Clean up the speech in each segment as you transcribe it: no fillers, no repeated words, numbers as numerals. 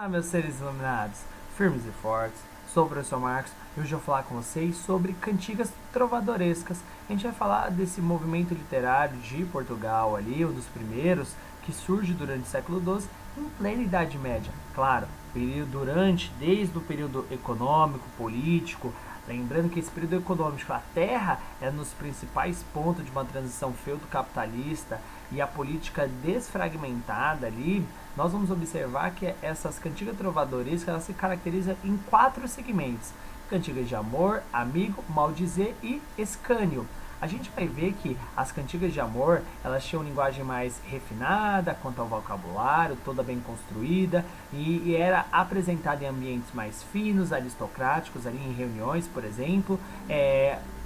Meus seres iluminados, firmes e fortes, sou o professor Marcos e hoje eu vou falar com vocês sobre cantigas trovadorescas. A gente vai falar desse movimento literário de Portugal ali, um dos primeiros, que surge durante o século XII, em plena Idade Média. Claro, desde o período econômico, político, lembrando que esse período econômico, a Terra é nos principais pontos de uma transição feudo-capitalista e a política desfragmentada ali, nós vamos observar que essas cantigas trovadorescas elas se caracterizam em 4 segmentos: cantigas de amor, amigo, maldizer e escânio. A gente vai ver que as cantigas de amor elas tinham linguagem mais refinada quanto ao vocabulário, toda bem construída e era apresentada em ambientes mais finos, aristocráticos, ali em reuniões, por exemplo.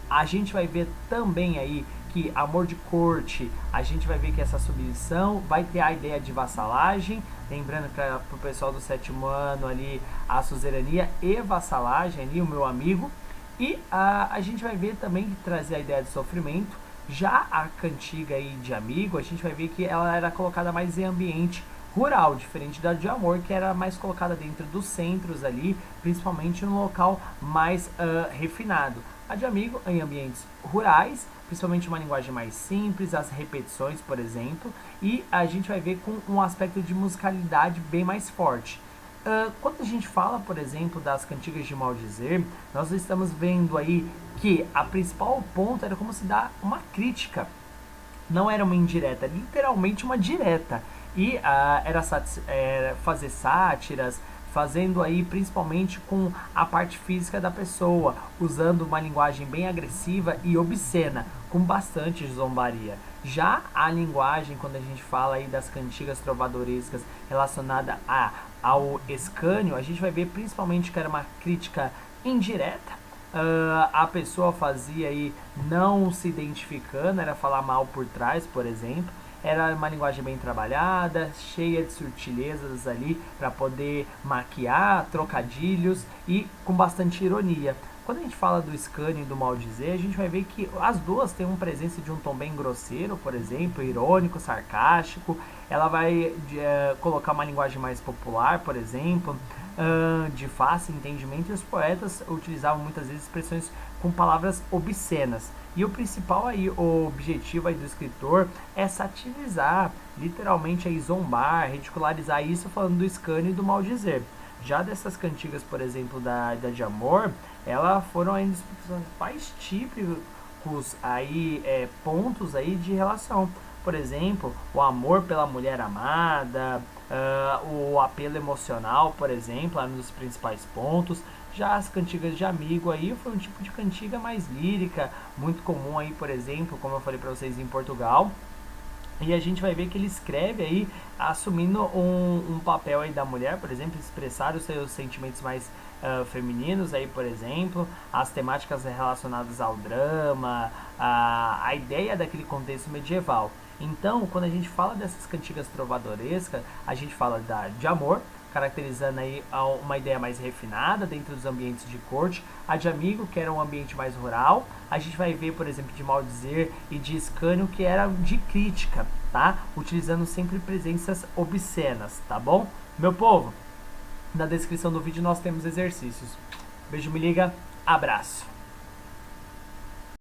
A gente vai ver também aí que amor de corte, a gente vai ver que essa submissão vai ter a ideia de vassalagem, lembrando que para o pessoal do 7º ano ali, a suzerania e vassalagem ali, o meu amigo. E a gente vai ver também que trazer a ideia de sofrimento. Já a cantiga aí de amigo, a gente vai ver que ela era colocada mais em ambiente rural, diferente da de amor, que era mais colocada dentro dos centros ali, principalmente no local mais refinado. A de amigo em ambientes rurais, principalmente uma linguagem mais simples, as repetições, por exemplo, e a gente vai ver com um aspecto de musicalidade bem mais forte. Quando a gente fala, por exemplo, das cantigas de maldizer, nós estamos vendo aí que a principal ponto era como se dar uma crítica. Não era uma indireta, literalmente uma direta. E era fazer sátiras, fazendo aí principalmente com a parte física da pessoa, usando uma linguagem bem agressiva e obscena, com bastante zombaria. Já a linguagem, quando a gente fala aí das cantigas trovadorescas relacionada ao escânio, a gente vai ver principalmente que era uma crítica indireta. A pessoa fazia aí não se identificando, era falar mal por trás, por exemplo. Era uma linguagem bem trabalhada, cheia de sutilezas ali para poder maquiar, trocadilhos e com bastante ironia. Quando a gente fala do escânio e do maldizer, a gente vai ver que as duas têm uma presença de um tom bem grosseiro, por exemplo, irônico, sarcástico. Ela vai colocar uma linguagem mais popular, por exemplo, de fácil entendimento, e os poetas utilizavam muitas vezes expressões com palavras obscenas. E o principal aí, o objetivo aí do escritor é satirizar, literalmente aí zombar, ridicularizar isso, falando do escânio e do maldizer. Já dessas cantigas, por exemplo, da de amor, elas foram aí dos principais típicos aí, pontos aí de relação. Por exemplo, o amor pela mulher amada, o apelo emocional, por exemplo, é um dos principais pontos. Já as cantigas de amigo aí foi um tipo de cantiga mais lírica, muito comum aí, por exemplo, como eu falei para vocês, em Portugal. E a gente vai ver que ele escreve aí assumindo um papel aí da mulher, por exemplo, expressar os seus sentimentos mais femininos aí, por exemplo, as temáticas relacionadas ao drama, a ideia daquele contexto medieval. Então, quando a gente fala dessas cantigas trovadorescas, a gente fala de amor, caracterizando aí uma ideia mais refinada dentro dos ambientes de corte. A de amigo, que era um ambiente mais rural. A gente vai ver, por exemplo, de maldizer e de escânio, que era de crítica, tá? Utilizando sempre presenças obscenas, tá bom? Meu povo, na descrição do vídeo nós temos exercícios. Beijo, me liga, abraço!